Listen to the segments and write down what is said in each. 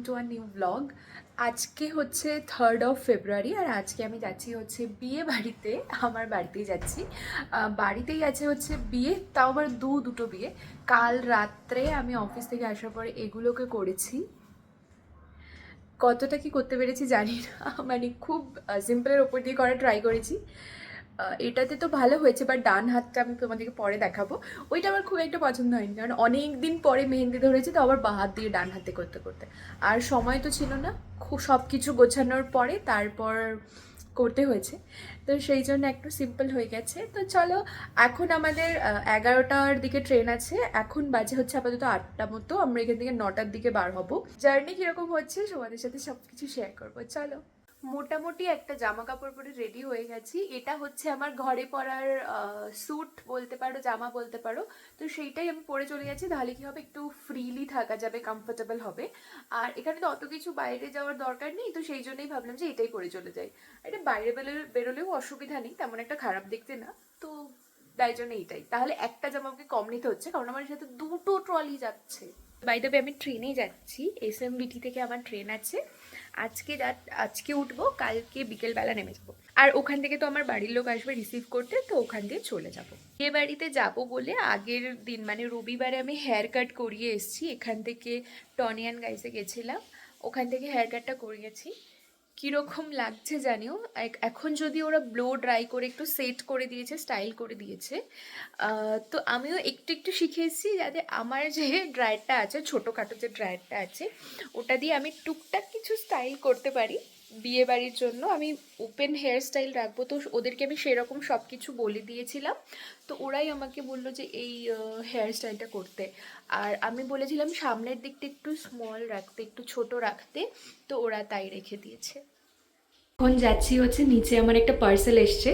To a new blog. আজকে হচ্ছে 3rd of February আর আজকে আমি যাচ্ছি হচ্ছে বিয়ে বাড়িতে। আমার বাড়িতেই যাচ্ছি, বাড়িতেই আছে হচ্ছে বিয়ে, তাও আবার দুটো বিয়ে। কাল রাত্রে আমি অফিস থেকে আসার পরে এগুলোকে করেছি। কতটা কি করতে পেরেছি জানি না, মানে খুব সিম্পলের ওপর দিয়ে করা ট্রাই করেছি। এটাতে তো ভালো হয়েছে, বাট ডান হাতটা আমি তোমাদেরকে পরে দেখাবো। ওইটা আমার খুব একটা পছন্দ হয়নি, কারণ অনেক দিন পরে মেহেন্দি ধরেছি, তো আবার বাঁ হাত দিয়ে ডান হাতে করতে করতে আর সময় তো ছিল না। খুব সব কিছু গোছানোর পরে তারপর করতে হয়েছে, তো সেই জন্য একটু সিম্পল হয়ে গেছে। তো চলো, এখন আমাদের 11টার দিকে ট্রেন আছে, এখন বাজে হচ্ছে আপাতত 8টা মতো। আমরা এখান থেকে 9টার দিকে বার হব। জার্নি কীরকম হচ্ছে তোমাদের সাথে সব কিছু শেয়ার করবো, চলো। মোটামুটি একটা জামা কাপড় পরে রেডি হয়ে গেছি। এটা হচ্ছে আমার ঘরে পরার স্যুট বলতে পারো, জামা বলতে পারো। তো সেইটাই আমি পরে চলে যাচ্ছি, তাহলে কি হবে, একটু ফ্রিলি থাকা যাবে, কমফোর্টেবল হবে। আর এখানে তো অত কিছু বাইরে যাওয়ার দরকার নেই, তো সেই জন্যই ভাবলাম যে এটাই পরে চলে যাই। এটা বাইরে বেরোলেও অসুবিধা নেই, তেমন একটা খারাপ দেখতে না, তো তাই জন্য এইটাই। তাহলে একটা জামা আমাকে কম নিতে হচ্ছে, কারণ আমার সাথে দুটো ট্রলি যাচ্ছে। বাই দ্য ওয়ে, আমি ট্রেনেই যাচ্ছি, এসএমবিটি থেকে আমার ট্রেন আছে। আজকে উঠবো, কালকে বিকেলবেলা নেমে যাবো। আর ওখান থেকে তো আমার বাড়ির লোক আসবে রিসিভ করতে, তো ওখান দিয়ে চলে যাবো। বিয়ে বাড়িতে যাবো বলে আগের দিন মানে রবিবারে আমি হেয়ার কাট করিয়ে এসেছি। এখান থেকে টনিয়ান গাইসে গেছিলাম, ওখান থেকে হেয়ার কাটটা করিয়েছি। কীরকম লাগছে জানিও। এখন যদি ওরা ব্লো ড্রাই করে একটু সেট করে দিয়েছে, স্টাইল করে দিয়েছে, তো আমিও একটু একটু শিখে এসেছি, যাতে আমার যে ড্রায়ারটা আছে, ছোটোখাটো যে ড্রায়ারটা আছে, ওটা দিয়ে আমি টুকটাক কিছু স্টাইল করতে পারি। বিয়ে বাড়ির জন্য আমি ওপেন হেয়ার স্টাইল রাখবো, তো ওদেরকে আমি সেরকম সব কিছু বলে দিয়েছিলাম। তো ওরাই আমাকে বললো যে এই হেয়ার স্টাইলটা করতে। আর আমি বলেছিলাম সামনের দিকটা একটু স্মল রাখতে, একটু ছোট রাখতে, তো ওরা তাই রেখে দিয়েছে। এখন যাচ্ছি হচ্ছে নিচে, আমার একটা পার্সেল এসছে,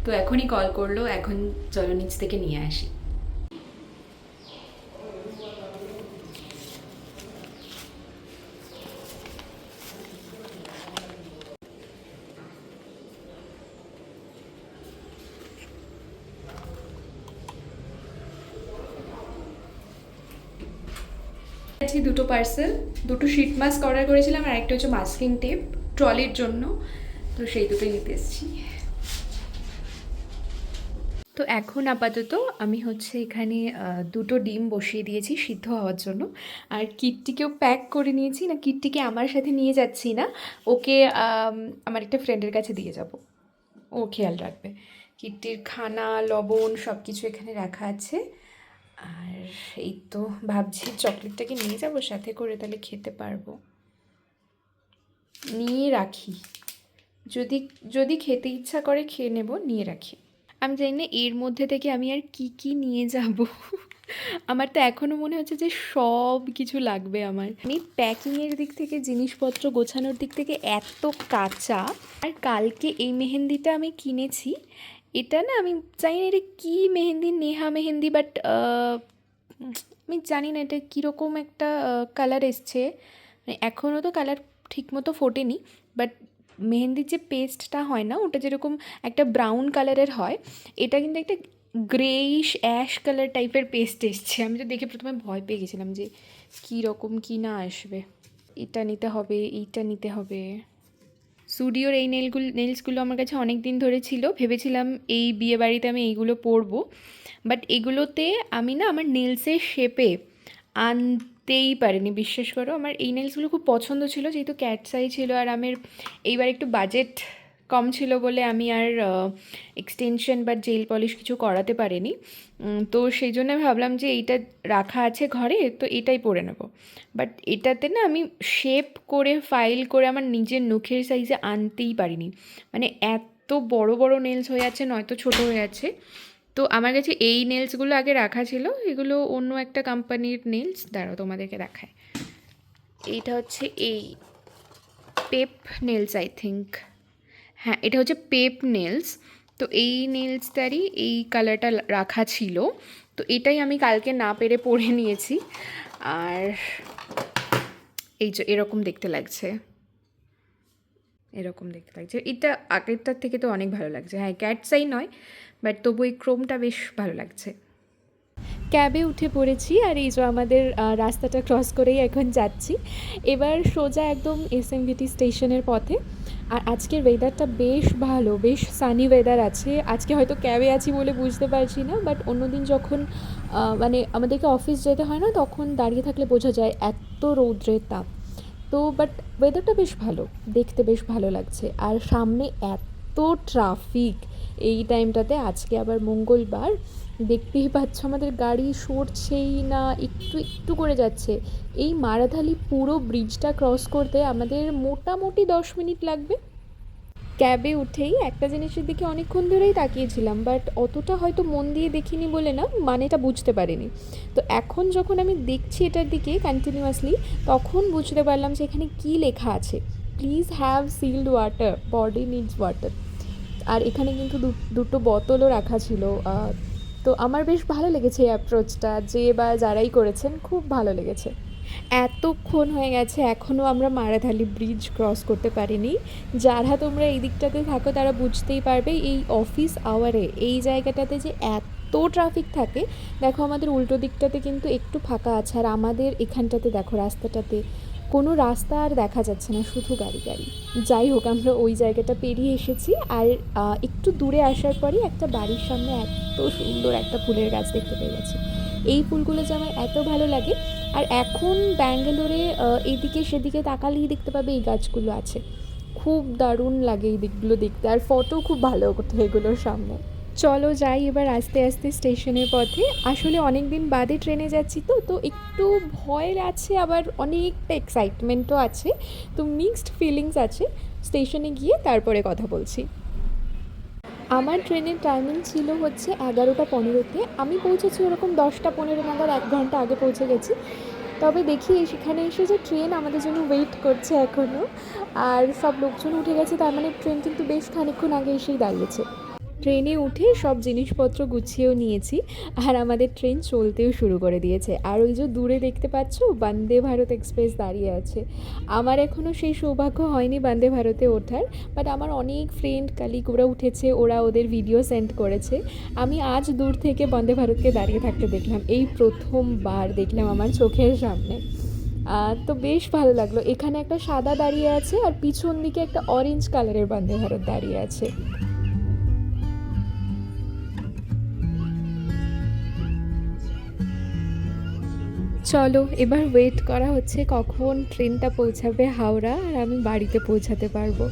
তো এখনই কল করলো, এখন চলো নিচ থেকে নিয়ে আসি। দুটো পার্সেল, দুটো শিট মাস্ক অর্ডার করেছিলাম, আর একটা হচ্ছে মাস্কিং টেপ ট্রলির জন্য, তো সেই দুটোই নিতে এসেছি। তো এখন আপাতত আমি হচ্ছে এখানে দুটো ডিম বসিয়ে দিয়েছি সিদ্ধ হওয়ার জন্য। আর কিটটিকেও প্যাক করে নিয়েছি, না কিটটিকে আমার সাথে নিয়ে যাচ্ছি না, ওকে আমার একটা ফ্রেন্ডের কাছে দিয়ে যাব, ও খেয়াল রাখবে। কিটটির খানা লবণ সব কিছু এখানে রাখা আছে। আর এই তো ভাবছি চকলেটটাকে নিয়ে যাব সাথে করে, তাহলে খেতে পারবো। নিয়ে রাখি, যদি যদি খেতে ইচ্ছা করে খেয়ে নেব, নিয়ে রাখি। আমি জানি না এর মধ্যে থেকে আমি আর কি কি নিয়ে যাব। আমার তো এখনও মনে হচ্ছে যে সব কিছু লাগবে আমার। আমি প্যাকিংয়ের দিক থেকে, জিনিসপত্র গোছানোর দিক থেকে এত কাঁচা। আর কালকে এই মেহেন্দিটা আমি কিনেছি, এটা না আমি জানি না এটা কী মেহেন্দি, নেহা মেহেন্দি, বাট আমি জানি না এটা কীরকম একটা কালার এসছে, মানে এখনও তো কালার ঠিকমতো ফোটেনি, বাট মেহেন্দির যে পেস্টটা হয় না, ওটা যেরকম একটা ব্রাউন কালারের হয়, এটা কিন্তু একটা গ্রেইশ অ্যাশ কালার টাইপের পেস্ট এসছে। আমি তো দেখে প্রথমে ভয় পেয়ে গেছিলাম যে কী রকম কী না আসবে। এটা নিতে হবে, এইটা নিতে হবে। স্টুডিওর এই নেলসগুলো আমার কাছে অনেক দিন ধরে ছিল, ভেবেছিলাম এই বিয়েবাড়িতে আমি এইগুলো পরবো, বাট এগুলোতে আমি না আমার নেলসের শেপে আনতেই পারিনি, বিশ্বাস করো। আমার এই নেলসগুলো খুব পছন্দ ছিল, যেহেতু ক্যাটস আই ছিল, আর আমার এইবার একটু বাজেট কম ছিল বলে আমি আর এক্সটেনশন বা জেল পলিশ কিছু করাতে পারিনি। তো সেই জন্য আমি ভাবলাম যে এইটা রাখা আছে ঘরে, তো এটাই পরে নেব। বাট এটাতে না আমি শেপ করে ফাইল করে আমার নিজের নখের সাইজে আনতেই পারিনি, মানে এত বড় বড় নেলস হয়ে যাচ্ছে, নয়তো ছোট হয়ে যাচ্ছে। তো আমার কাছে এই নেলসগুলো আগে রাখা ছিল, এগুলো অন্য একটা কোম্পানির নেলস, দাঁড়াও তোমাদেরকে দেখায়। এইটা হচ্ছে এই পেপ নেলস, আই থিঙ্ক, হ্যাঁ এটা হচ্ছে পেপ নেলস। তো এই নেলসটারই এই কালারটা রাখা ছিল, তো এটাই আমি কালকে না পেরে পরে নিয়েছি। আর এই যে এরকম দেখতে লাগছে, এরকম দেখতে লাগছে। এটা আগেরটার থেকে তো অনেক ভালো লাগছে। হ্যাঁ ক্যাটস আই নয়, বাট তবু এই ক্রোমটা বেশ ভালো লাগছে। ক্যাবে উঠে পড়েছি আর এই যে আমাদের রাস্তাটা ক্রস করেই এখন যাচ্ছি। এবার সোজা একদম এসএমভিটি স্টেশনের পথে। আর আজকের ওয়েদারটা বেশ ভালো, বেশ সানি ওয়েদার আছে। আজকে হয়তো ক্যাবে আছি বলে বুঝতে পারছি না, বাট অন্যদিন যখন মানে আমাদেরকে অফিস যেতে হয় না, তখন দাঁড়িয়ে থাকলে বোঝা যায় এত রৌদ্রের তাপ। তো বাট ওয়েদারটা বেশ ভালো, দেখতে বেশ ভালো লাগছে। আর সামনে এত ট্রাফিক এই টাইমটাতে, আজকে আবার মঙ্গলবার। দেখতেই পাচ্ছ আমাদের গাড়ি সরছেই না, একটু একটু করে যাচ্ছে। এই মারাথালি পুরো ব্রিজটা ক্রস করতে আমাদের মোটামুটি 10 মিনিট লাগবে। ক্যাবে উঠেই একটা জিনিসের দিকে অনেকক্ষণ ধরেই তাকিয়েছিলাম, বাট অতটা হয়তো মন দিয়ে দেখিনি বলে না, মানেটা বুঝতে পারিনি। তো এখন যখন আমি দেখছি এটার দিকে কন্টিনিউয়াসলি, তখন বুঝতে পারলাম যে এখানে কী লেখা আছে, please have sealed water, body needs water. আর এখানে কিন্তু দুটো বোতলও রাখা ছিল। তো আমার বেশ ভালো লেগেছে এই অ্যাপ্রোচটা, যে বা যারাই করেছেন খুব ভালো লেগেছে। এতক্ষণ হয়ে গেছে এখনও আমরা মারাথালি ব্রিজ ক্রস করতে পারিনি। যারা তোমরা এই দিকটাতে থাকো তারা বুঝতেই পারবে এই অফিস আওয়ারে এই জায়গাটাতে যে এত ট্রাফিক থাকে। দেখো আমাদের উল্টো দিকটাতে কিন্তু একটু ফাঁকা আছে, আর আমাদের এখানটাতে দেখো রাস্তাটাতে কোনো রাস্তা আর দেখা যাচ্ছে না, শুধু গাড়ি গাড়ি। যাই হোক, আমরা ওই জায়গাটা পেরিয়ে এসেছি। আর একটু দূরে আসার পরই একটা বাড়ির সামনে এত সুন্দর একটা ফুলের গাছ দেখতে পেয়ে গেছি। এই ফুলগুলো যে আমার এত ভালো লাগে। আর এখন ব্যাঙ্গালোরে এদিকে সেদিকে তাকালেই দেখতে পাবে এই গাছগুলো আছে। খুব দারুণ লাগে এই দিকগুলো দেখতে, আর ফটো খুব ভালো ওঠে এগুলোর সামনে। চলো যাই এবার আস্তে আস্তে স্টেশনের পথে। আসলে অনেক দিন বাদে ট্রেনে যাচ্ছি, তো তো একটু ভয় আছে, আবার অনেকটা এক্সাইটমেন্টও আছে। তো মিক্সড ফিলিংস আছে। স্টেশনে গিয়ে তারপরে কথা বলছি। আমার ট্রেনের টাইমিং ছিল হচ্ছে 11টা 15-তে। আমি পৌঁছেছি ওরকম 10টা 15 নাগাদ, 1 ঘন্টা আগে পৌঁছে গেছি। তবে দেখি সেখানে এসে যে ট্রেন আমাদের জন্য ওয়েট করছে এখনও, আর সব লোকজন উঠে গেছে, তার মানে ট্রেন কিন্তু বেশ খানিকক্ষণ আগে এসেই দাঁড়িয়েছে। ট্রেনে উঠে সব জিনিসপত্র গুছিয়েও নিয়েছি, আর আমাদের ট্রেন চলতেও শুরু করে দিয়েছে। আর ওই যে দূরে দেখতে পাচ্ছ বন্দে ভারত এক্সপ্রেস দাঁড়িয়ে আছে। আমার এখনও সেই সৌভাগ্য হয়নি বন্দে ভারতে ওঠার, বাট আমার অনেক ফ্রেন্ড কালিগ ওরা উঠেছে, ওরা ওদের ভিডিও সেন্ড করেছে। আমি আজ দূর থেকে বন্দে ভারতকে দাঁড়িয়ে থাকতে দেখলাম, এই প্রথমবার দেখলাম আমার চোখের সামনে। তো বেশ ভালো লাগলো। এখানে একটা সাদা দাঁড়িয়ে আছে, আর পিছন দিকে একটা অরেঞ্জ কালারের বন্দে ভারত দাঁড়িয়ে আছে। চলো এবার ওয়েট করা হচ্ছে কখন ট্রেনটা পৌঁছাবে হাওড়া, আর আমি বাড়িতে পৌঁছাতে পারবো।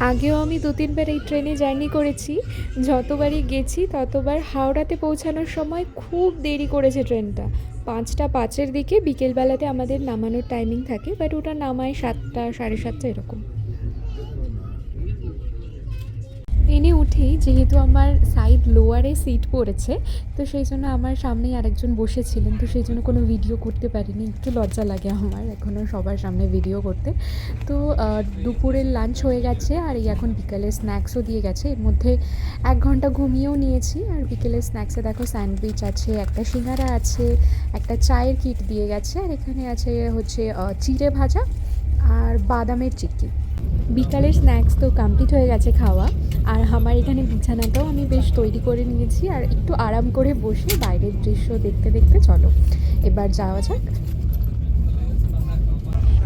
আগেও আমি 2-3বার এই ট্রেনে জার্নি করেছি। যতবারই গেছি ততবার হাওড়াতে পৌঁছানোর সময় খুব দেরি করেছে ট্রেনটা। 5টা 5-এর দিকে বিকেলবেলাতে আমাদের নামানোর টাইমিং থাকে, বাট ওটা নামায় 7টা 7:30 এরকম। ট্রেনে উঠেই যেহেতু আমার সাইড লোয়ারে সিট পড়েছে, তো সেই জন্য আমার সামনেই আরেকজন বসেছিলেন, তো সেই জন্য কোনো ভিডিও করতে পারিনি। একটু লজ্জা লাগে আমার এখনও সবার সামনে ভিডিও করতে। তো দুপুরের লাঞ্চ হয়ে গেছে, আর এই এখন বিকালের স্ন্যাক্সও দিয়ে গেছে। এর মধ্যে 1 ঘন্টা ঘুমিয়েও নিয়েছি। আর বিকেলের স্ন্যাক্সে দেখো স্যান্ডউইচ আছে, একটা সিঙ্গারা আছে, একটা চায়ের কিট দিয়ে গেছে, আর এখানে আছে হচ্ছে চিড়ে ভাজা আর বাদামের চিক্কি। বিকালের স্ন্যাক্স তো কমপ্লিট হয়ে গেছে খাওয়া, আর আমার এখানে বিছানাটাও আমি বেশ তৈরি করে নিয়েছি। আর একটু আরাম করে বসে বাইরের দৃশ্য দেখতে দেখতে চলো এবার যাওয়া যাক।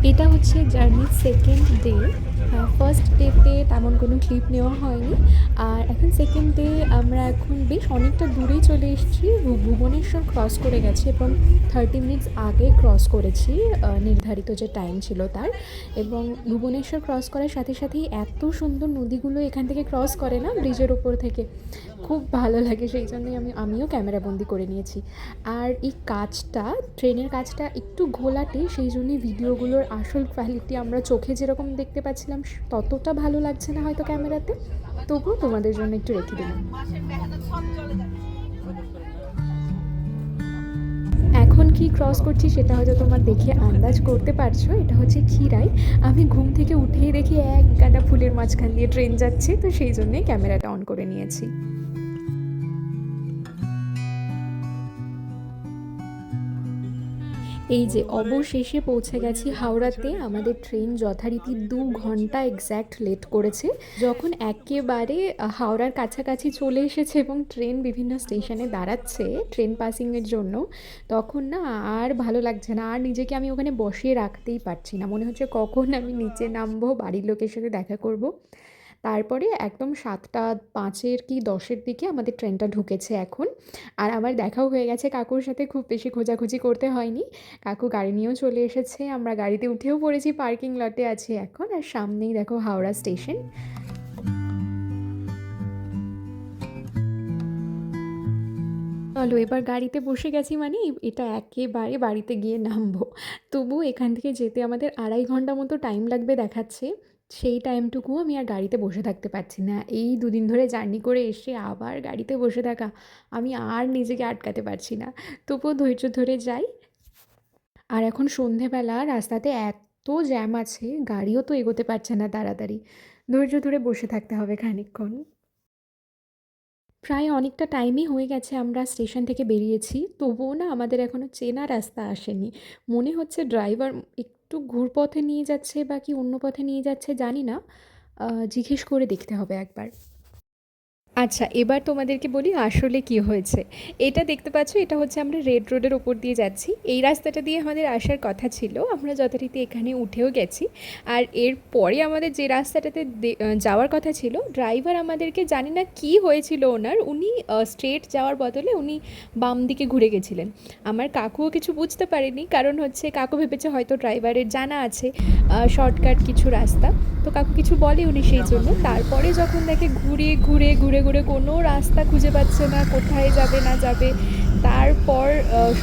এটা হচ্ছে জার্নির সেকেন্ড ডে। ফার্স্ট ডেতে তেমন কোনো ক্লিপ নেওয়া হয়নি, আর এখন সেকেন্ড ডে আমরা এখন বেশ অনেকটা দূরেই চলে এসেছি। ভুবনেশ্বর ক্রস করে গেছি, এবং 30 মিনিটস আগে ক্রস করেছি নির্ধারিত যে টাইম ছিল তার। এবং ভুবনেশ্বর ক্রস করার সাথে সাথেই এত সুন্দর নদীগুলো এখান থেকে ক্রস করে না ব্রিজের ওপর থেকে, খুব ভালো লাগে। সেই জন্যই আমিও ক্যামেরাবন্দি করে নিয়েছি। আর এই কাজটা, ট্রেনের কাজটা একটু ঘোলাটে, সেই জন্যই ভিডিওগুলোর আসল কোয়ালিটি আমরা চোখে যেরকম দেখতে পাচ্ছিলাম ততটা ভালো লাগছে না হয়তো ক্যামেরাতে, তবুও তোমাদের জন্য একটু রেখে দিলাম। এখন কি ক্রস করছি সেটা হয়তো তোমার দেখে আন্দাজ করতে পারছো, এটা হচ্ছে ক্ষীরাই। আমি ঘুম থেকে উঠেই দেখি এক গাদা ফুলের মাঝখান দিয়ে ট্রেন যাচ্ছে, তো সেই জন্যই ক্যামেরাটা অন করে নিয়েছি। এই যে অবশেষে পৌঁছে গেছি হাওড়াতে। আমাদের ট্রেন যথারীতি 2 ঘন্টা এক্স্যাক্ট লেট করেছে। যখন একেবারে হাওড়ার কাছাকাছি চলে এসেছে এবং ট্রেন বিভিন্ন স্টেশনে দাঁড়াচ্ছে ট্রেন পাসিংয়ের জন্য, তখন না আর ভালো লাগছে না, আর নিজেকে আমি ওখানে বসিয়ে রাখতেই পারছি না। মনে হচ্ছে কখন আমি নিচে নামবো, বাড়ির লোকের সাথে দেখা করব। তারপরে একদম 7:05 কি 10-এর দিকে আমাদের ট্রেনটা ঢুকেছে এখন। আর আমার দেখাও হয়ে গেছে কাকুর সাথে, খুব বেশি খোঁজাখুঁজি করতে হয়নি। কাকু গাড়ি নিয়েও চলে এসেছে, আমরা গাড়িতে উঠেও পড়েছি, পার্কিং লটে আছি এখন। আর সামনেই দেখো হাওড়া স্টেশন। চলো এবার গাড়িতে বসে গেছি, মানে এটা একেবারে বাড়িতে গিয়ে নামবো। তবু এখান থেকে যেতে আমাদের 2.5 ঘন্টা মতো টাইম লাগবে দেখাচ্ছে। সেই টাইমটুকুও আমি আর গাড়িতে বসে থাকতে পারছি না। এই 2 দিন ধরে জার্নি করে এসে আবার গাড়িতে বসে থাকা, আমি আর নিজেকে আটকাতে পারছি না। তবুও ধৈর্য ধরে যাই। আর এখন সন্ধেবেলা, রাস্তাতে এত জ্যাম আছে, গাড়িও তো এগোতে পারছে না তাড়াতাড়ি। ধৈর্য ধরে বসে থাকতে হবে খানিকক্ষণ। প্রায় অনেকটা টাইমই হয়ে গেছে আমরা স্টেশন থেকে বেরিয়েছি, তবুও না আমাদের এখনও চেনা রাস্তা আসেনি। মনে হচ্ছে ড্রাইভার একটু ঘুরপথে নিয়ে যাচ্ছে বা কি অন্য পথে নিয়ে যাচ্ছে জানি না। জিজ্ঞেস করে দেখতে হবে একবার। আচ্ছা, এবার তোমাদেরকে বলি আসলে কি হয়েছে। এটা দেখতে পাচ্ছ, এটা হচ্ছে আমরা রেড রোডের ওপর দিয়ে যাচ্ছি। এই রাস্তাটা দিয়ে আমাদের আসার কথা ছিল, আমরা যথারীতি এখানে উঠেও গেছি। আর এরপরে আমাদের যে রাস্তাটাতে যাওয়ার কথা ছিল, ড্রাইভার আমাদেরকে, জানি না কি হয়েছিল ওনার, উনি স্ট্রেট যাওয়ার বদলে উনি বাম দিকে ঘুরে গেছিলেন। আমার কাকুও কিছু বুঝতে পারেনি, কারণ হচ্ছে কাকু ভেবেছে হয়তো ড্রাইভারের জানা আছে শর্টকাট কিছু রাস্তা, তো কাকু কিছু বলে উনি সেই জন্য। তারপরে যখন দেখে ঘুরে ঘুরে ঘুরে ঘুরে কোনো রাস্তা খুঁজে পাচ্ছে না, কোথায় যাবে না যাবে, তারপর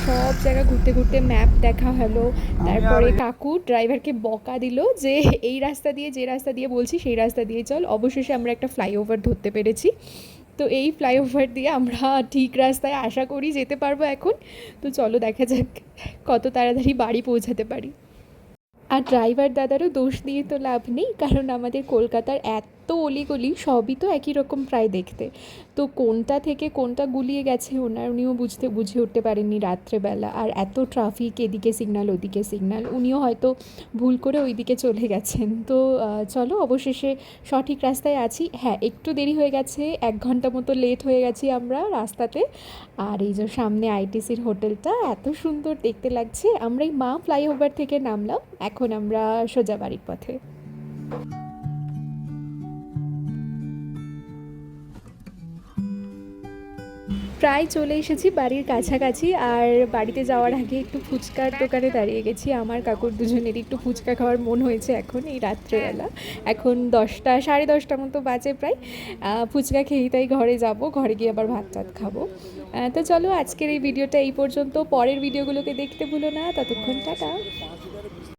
সব জায়গা ঘুরতে ঘুরতে ম্যাপ দেখা হলো। তারপরে কাকু ড্রাইভারকে বকা দিল যে এই রাস্তা দিয়ে, যে রাস্তা দিয়ে বলছি সেই রাস্তা দিয়ে চল। অবশেষে আমরা একটা ফ্লাইওভার ধরতে পেরেছি। তো এই ফ্লাইওভার দিয়ে আমরা ঠিক রাস্তায় আশা করি যেতে পারবো এখন। তো চলো দেখা যাক কত তাড়াতাড়ি বাড়ি পৌঁছাতে পারি। আর ড্রাইভার দাদারও দোষ দিয়ে তো লাভ নেই, কারণ আমাদের কলকাতার এত অলিগলি সবই তো একই রকম প্রায় দেখতে। তো কোনটা থেকে কোনটা গুলিয়ে গেছে উনিও বুঝে উঠতে পারেননি রাত্রেবেলা। আর এত ট্রাফিক, এদিকে সিগন্যাল ওদিকে সিগন্যাল, উনিও হয়তো ভুল করে ওই দিকে চলে গেছেন। তো চলো অবশেষে সঠিক রাস্তায় আছি। হ্যাঁ, একটু দেরি হয়ে গেছে, 1 ঘন্টা মতো লেট হয়ে গেছি আমরা রাস্তাতে। আর এই যে সামনে আইটিসির হোটেলটা এত সুন্দর দেখতে লাগছে। আমরা এই ফ্লাইওভার থেকে নামলাম, এখন আমরা সোজা বাড়ির পথে। প্রায় চলে এসেছি বাড়ির কাছাকাছি। আর বাড়িতে যাওয়ার আগে একটু ফুচকার দোকানে দাঁড়িয়ে গেছি। আমার কাকুর দুজনেরই একটু ফুচকা খাওয়ার মন হয়েছে এখন এই রাত্রেবেলা। এখন 10টা, 10:30 মতো বাজে প্রায়। ফুচকা খেয়েই তাই ঘরে যাব, ঘরে গিয়ে আবার ভাত টাত খাবো। তো চলো আজকের এই ভিডিওটা এই পর্যন্ত। পরের ভিডিওগুলোকে দেখতে ভুলো না। ততক্ষণ টাটা।